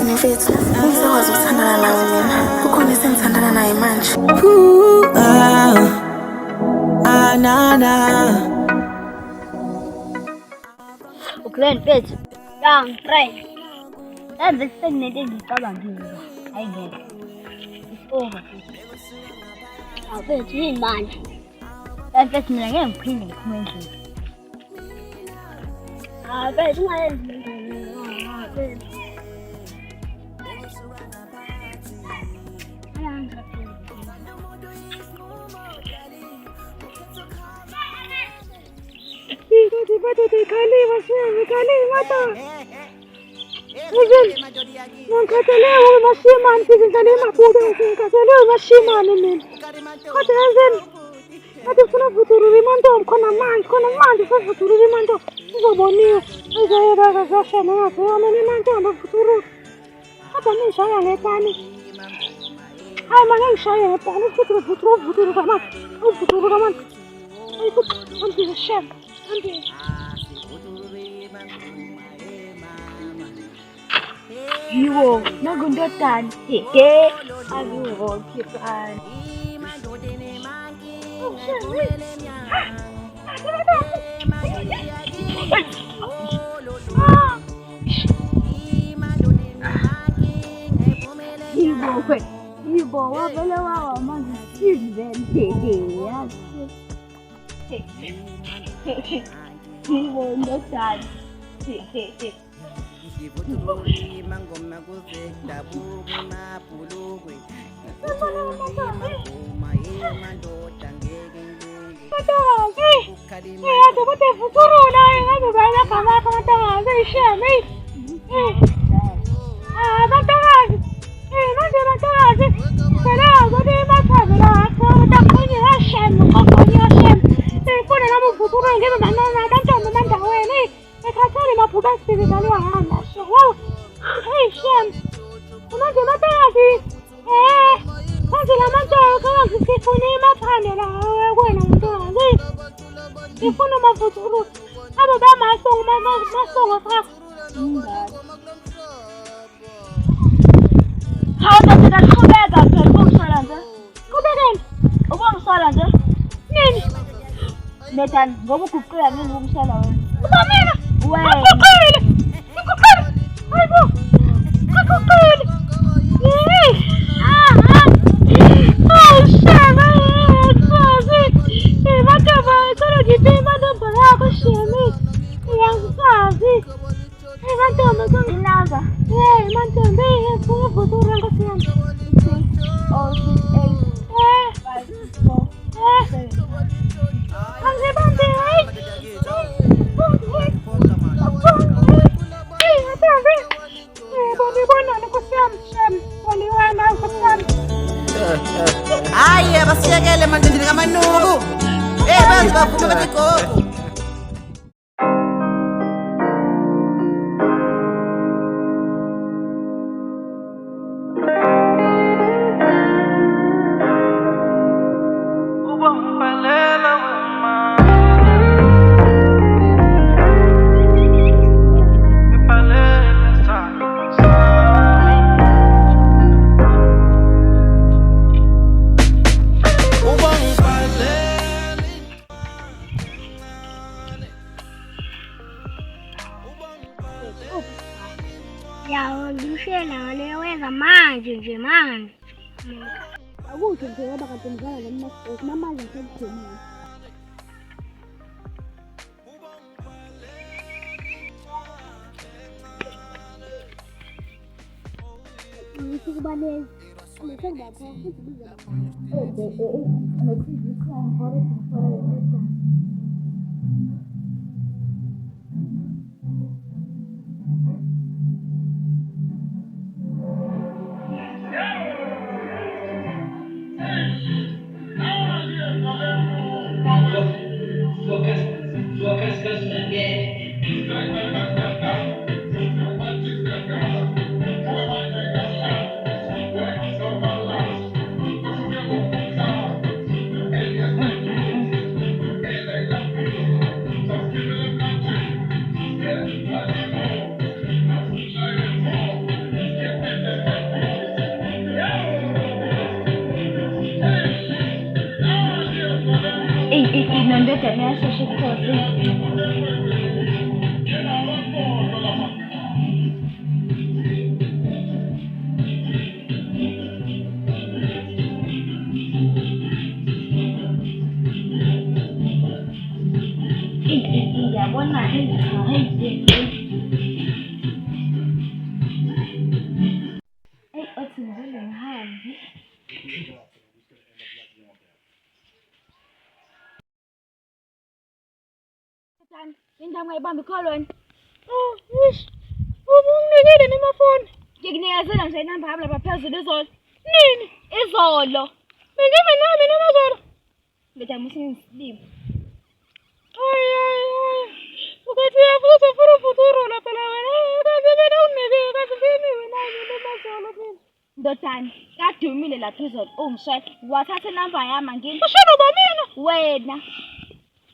mfethu, ngisakwazi ukuthandana nawe mina. Kukhona esengithandana naye manje. Ukule mfethu, ngangifresh. Yazi sekunento engicabangile. Hayi ngeke. It's over. Mfethu yini manje? Mfethu mina ngeke ngiphinde ngiphume endlini. Mfethu ungayenzi mfethu. Yo, nagundatan. Hehe. Aduh, kipan. Ibu, apa lawa magi sirven hehe. Ibu ndotan. Hehe. Netan, gomu kukuya ni ngumshala wewe. Umamela. Wewe. Kukuya. Hayibo. Kukuya. Oh, shame. Sazi. Bataba, solo gitema ndo yako shame. Yangazi. Bataba ndo inaga. Mantombe kwa futuro ngo siya. Oh, Hayi basiyekele manje ndini ngamanuku. Bazi bafuna ukuthi gogo. Yawushela leweza manje. Akuthi nje ngoba kanti mzala noMaSipho namanje sekukhona. Ngikubaleka. Ngikubaleka futhi biza. Ngathi ikhona hore ngifara sheshe khosi. Yabona othi ngivele ngihambe. Indaba ngayibamba ikholweni. Oh, yish. Ubunginikile nemafoni. Ngikunikazela nje inamba yami lapha phezulu izolo. Nini? Izolo. Bengibe nami namazolo. Betha musingisilimo. Ay. Ukathi yafuza for futuro lapha la wena. Ukathi mina unike kathi nginiwe nami namazolo mina. Ndodana, kadumile lapha izolo. Ungishaya. Wathatha inamba yami ngini. Ushona ba mina? Wena.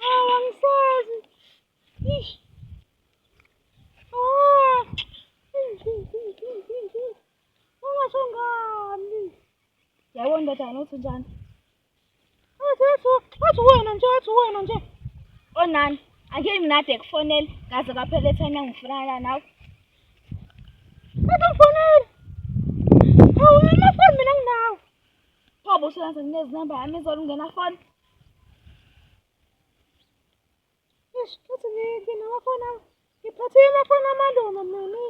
Angisazi. Yish. Ungashongani. Yabona ndodana uthi njani? Athi wena nje. Onani, ake mina ade kufonela kaze kaphela ethana ngifunana nawe. Ngikufonela. Awu amafoni mina nginawo. Pho bosulanza nginezinamba yami izolo ungena phone. Yish, kathi nginamafoni ami. Ngiphathe amafoni amalunga mina.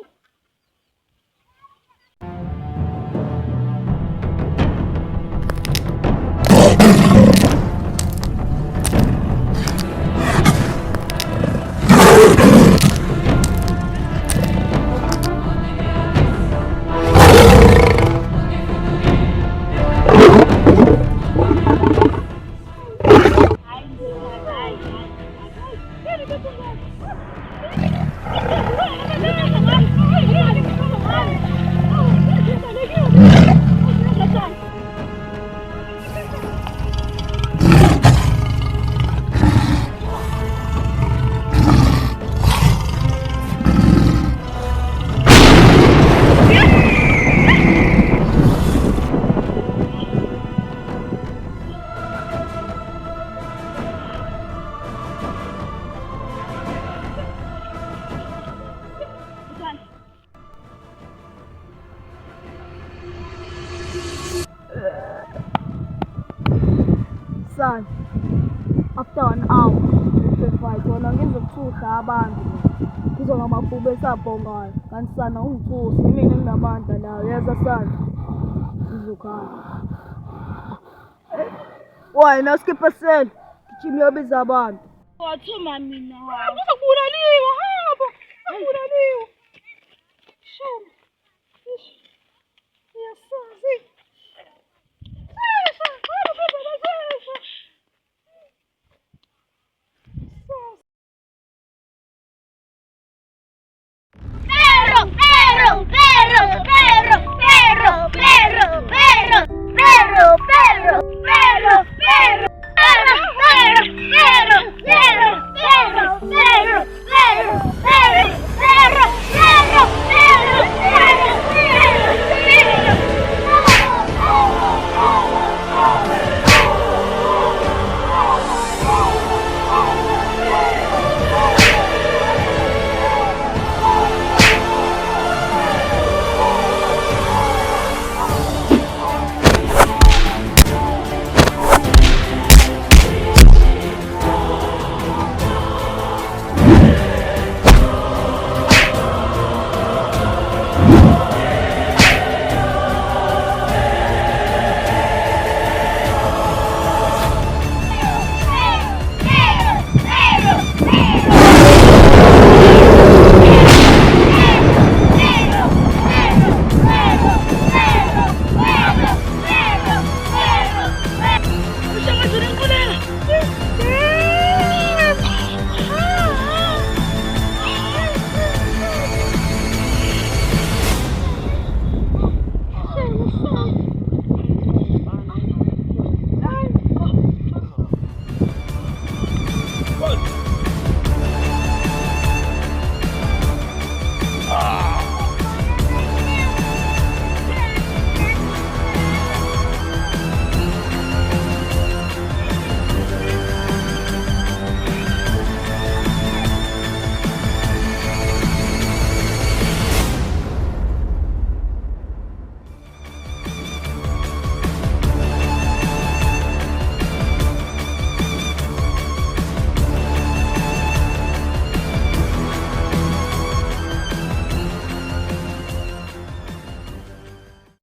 Son, after an hour, fight wona ngizokuthutha abantu. Ngizongamabhube esabhongayo. Kanti sana ungithusi, mina nginamandla lawo. Yeza sana. Ngizokhala. Wena skipper sel. Gijima uyobiza abantu. Wathuma mina. Uzokubulaliwa, hamba. Uzokubulaliwa. Shame. Yasazi. Perro.